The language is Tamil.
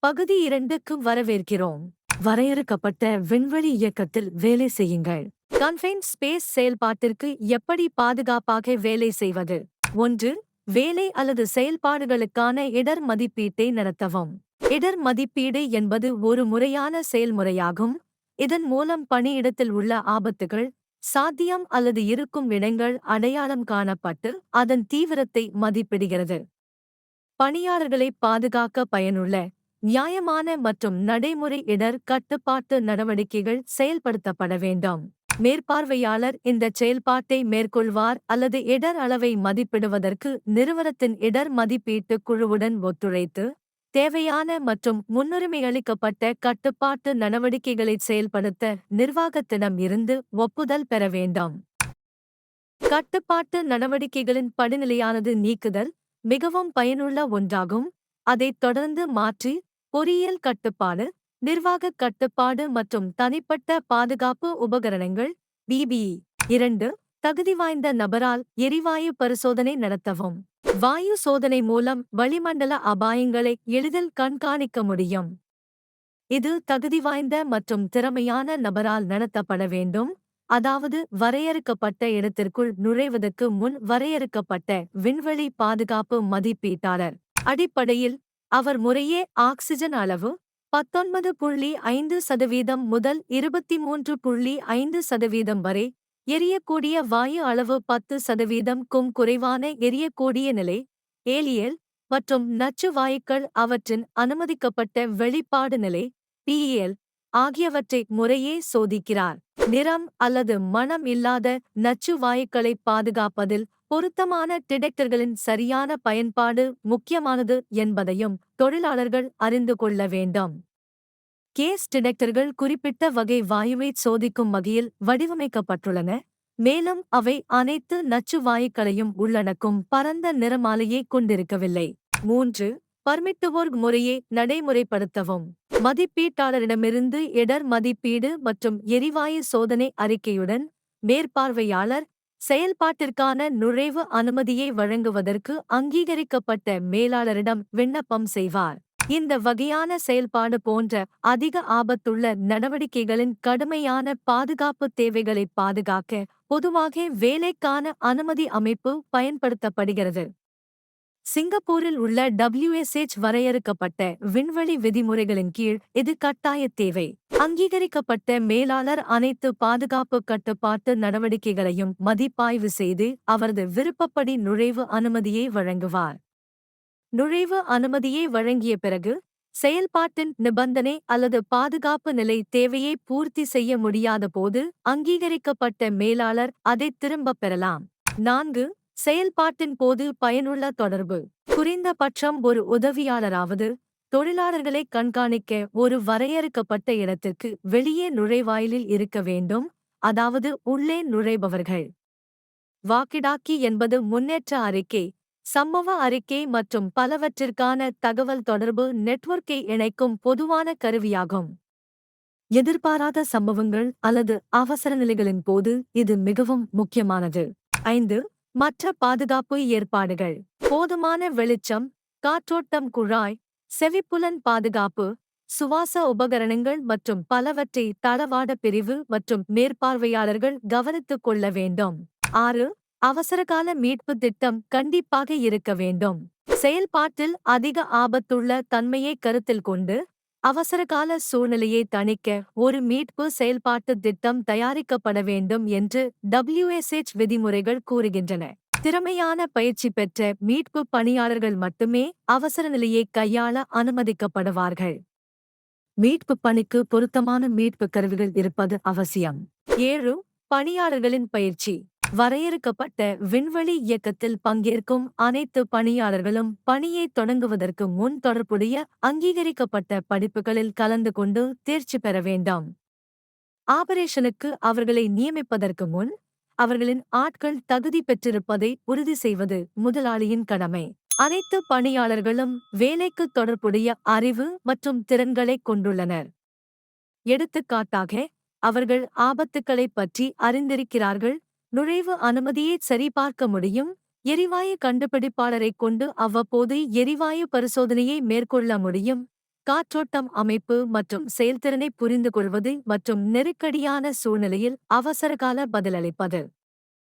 பகுதி 2க்கு வரவேற்கிறோம். வரையறுக்கப்பட்ட விண்வெளி இயக்கத்தில் வேலை செய்யுங்கள். கன்ஃபைன்ட் ஸ்பேஸ் செயல்பாட்டிற்கு எப்படி பாதுகாப்பாக வேலை செய்வது? 1. வேலை அல்லது செயல்பாடுகளுக்கான இடர் மதிப்பீட்டை நடத்தவும். இடர் மதிப்பீடு என்பது ஒரு முறையான செயல்முறையாகும். இதன் மூலம் பணியிடத்தில் உள்ள ஆபத்துகள், சாத்தியம் அல்லது இருக்கும் இடங்கள் அடையாளம் காணப்பட்டு அதன் தீவிரத்தை மதிப்பிடுகிறது. பணியாளர்களை பாதுகாக்க பயனுள்ள, நியாயமான மற்றும் நடைமுறை இடர் கட்டுப்பாட்டு நடவடிக்கைகள் செயல்படுத்தப்பட வேண்டும். மேற்பார்வையாளர் இந்த செயல்பாட்டை மேற்கொள்வார் அல்லது இடர் அளவை மதிப்பிடுவதற்கு நிறுவனத்தின் இடர் மதிப்பீட்டு குழுவுடன் ஒத்துழைத்து, தேவையான மற்றும் முன்னுரிமையளிக்கப்பட்ட கட்டுப்பாட்டு நடவடிக்கைகளை செயல்படுத்த நிர்வாகத்திடம் இருந்து ஒப்புதல் பெற வேண்டும். கட்டுப்பாட்டு நடவடிக்கைகளின் படிநிலையானது நீக்குதல் மிகவும் பயனுள்ள ஒன்றாகும். அதைத் தொடர்ந்து மாற்றி, பொறியியல் கட்டுப்பாடு, நிர்வாகக் கட்டுப்பாடு மற்றும் தனிப்பட்ட பாதுகாப்பு உபகரணங்கள் (PPE). 2. தகுதிவாய்ந்த நபரால் எரிவாயு பரிசோதனை நடத்தவும். வாயு சோதனை மூலம் வளிமண்டல அபாயங்களை எளிதில் கண்காணிக்க முடியும். இது தகுதிவாய்ந்த மற்றும் திறமையான நபரால் நடத்தப்பட வேண்டும், அதாவது வரையறுக்கப்பட்ட இடத்திற்குள் நுழைவதற்கு முன் வரையறுக்கப்பட்ட விண்வெளி பாதுகாப்பு மதிப்பீட்டாளர். அடிப்படையில், அவர் முறையே ஆக்ஸிஜன் அளவு 19.5% முதல் 23.5% வரை, எரியக்கூடிய வாயு அளவு 10%க்கும் குறைவான எரியக்கூடிய நிலை, ஏலியல் மற்றும் நச்சு வாயுக்கள் அவற்றின் அனுமதிக்கப்பட்ட வெளிப்பாடு நிலை (PEL) ஆகியவற்றை முறையே சோதிக்கிறார். நிறம் அல்லது மணம் இல்லாத நச்சு வாயுக்களை பாதுகாப்பதில் பொருத்தமான டிடெக்டர்களின் சரியான பயன்பாடு முக்கியமானது என்பதையும் தொழிலாளர்கள் அறிந்து கொள்ள வேண்டும். கேஸ் டிடெக்டர்கள் குறிப்பிட்ட வகை வாயுவை சோதிக்கும் வகையில் வடிவமைக்கப்பட்டுள்ளன, மேலும் அவை அனைத்து நச்சு வாயுக்களையும் உள்ளடக்கும் பரந்த நிறமாலையை கொண்டிருக்கவில்லை. 3. பர்மிட்டுவோர் முறையை நடைமுறைப்படுத்தவும். மதிப்பீட்டாளரிடமிருந்து இடர் மதிப்பீடு மற்றும் எரிவாயு சோதனை அறிக்கையுடன், மேற்பார்வையாளர் செயல்பாட்டிற்கான நுழைவு அனுமதியை வழங்குவதற்கு அங்கீகரிக்கப்பட்ட மேலாளரிடம் விண்ணப்பம் செய்வார். இந்த வகையான செயல்பாடு போன்ற அதிக ஆபத்துள்ள நடவடிக்கைகளின் கடுமையான பாதுகாப்பு தேவைகளை பாதுகாக்க பொதுவாக வேலைக்கான அனுமதி அமைப்பு பயன்படுத்தப்படுகிறது. சிங்கப்பூரில் உள்ள WSH வரையறுக்கப்பட்ட விண்வெளி விதிமுறைகளின் கீழ் இது கட்டாய தேவை. அங்கீகரிக்கப்பட்ட மேலாளர் அனைத்து பாதுகாப்பு கட்டுப்பாட்டு நடவடிக்கைகளையும் மதிப்பாய்வு செய்து அவரது விருப்பப்படி நுழைவு அனுமதியை வழங்குவார். நுழைவு அனுமதியை வழங்கிய பிறகு, செயல்பாட்டின் நிபந்தனை அல்லது பாதுகாப்பு நிலை தேவையை பூர்த்தி செய்ய முடியாத போது அங்கீகரிக்கப்பட்ட மேலாளர் அதைத் திரும்பப் பெறலாம். 4. செயல்பாட்டின் போது பயனுள்ள தொடர்பு. குறைந்தபட்சம் ஒரு உதவியாளராவது தொழிலாளர்களை கண்காணிக்க ஒரு வரையறுக்கப்பட்ட இடத்திற்கு வெளியே நுழைவாயிலில் இருக்க வேண்டும், அதாவது உள்ளே நுழைபவர்கள். வாக்கிடாக்கி என்பது முன்னேற்ற அறிக்கை, சம்பவ அறிக்கை மற்றும் பலவற்றிற்கான தகவல் தொடர்பு நெட்வொர்க்கை இணைக்கும் பொதுவான கருவியாகும். எதிர்பாராத சம்பவங்கள் அல்லது அவசர நிலைகளின் போது இது மிகவும் முக்கியமானது. 5. மற்ற பாதுகாப்பு ஏற்பாடுகள். போதுமான வெளிச்சம், காற்றோட்டம் குழாய், செவிப்புலன் பாதுகாப்பு, சுவாச உபகரணங்கள் மற்றும் பலவற்றை தளவாட பிரிவு மற்றும் மேற்பார்வையாளர்கள் கவனித்துக் கொள்ள வேண்டும். 6. அவசரகால மீட்பு திட்டம் கண்டிப்பாக இருக்க வேண்டும். செயல்பாட்டில் அதிக ஆபத்துள்ள தன்மையை கருத்தில் கொண்டு, அவசரகால சூழ்நிலையை தணிக்க ஒரு மீட்பு செயல்பாட்டு திட்டம் தயாரிக்கப்பட வேண்டும் என்று WSH விதிமுறைகள் கூறுகின்றன. திறமையான பயிற்சி பெற்ற மீட்பு பணியாளர்கள் மட்டுமே அவசர நிலையை கையாள அனுமதிக்கப்படுவார்கள். மீட்பு பணிக்கு பொருத்தமான மீட்பு கருவிகள் இருப்பது அவசியம். 7. பணியாளர்களின் பயிற்சி. வரையறுக்கப்பட்ட விண்வெளி இயக்கத்தில் பங்கேற்கும் அனைத்து பணியாளர்களும் பணியை தொடங்குவதற்கு முன் தொடர்புடைய அங்கீகரிக்கப்பட்ட படிப்புகளில் கலந்து கொண்டு தேர்ச்சி பெற வேண்டும். ஆபரேஷனுக்கு அவர்களை நியமிப்பதற்கு முன், அவர்களின் ஆட்கள் தகுதி பெற்றிருப்பதை உறுதி செய்வது முதலாளியின் கடமை. அனைத்து பணியாளர்களும் வேலைக்கு தொடர்புடைய அறிவு மற்றும் திறன்களைக் கொண்டுள்ளனர். எடுத்துக்காட்டாக, அவர்கள் ஆபத்துக்களைப் பற்றி அறிந்திருக்கிறார்கள், நுழைவு அனுமதியை சரிபார்க்க முடியும், எரிவாயு கண்டுபிடிப்பாளரைக் கொண்டு அவ்வப்போது எரிவாயு பரிசோதனையை மேற்கொள்ள முடியும், காற்றோட்டம் அமைப்பு மற்றும் செயல்திறனை புரிந்துகொள்வது மற்றும் நெருக்கடியான சூழ்நிலையில் அவசரகால பதிலளிப்பது.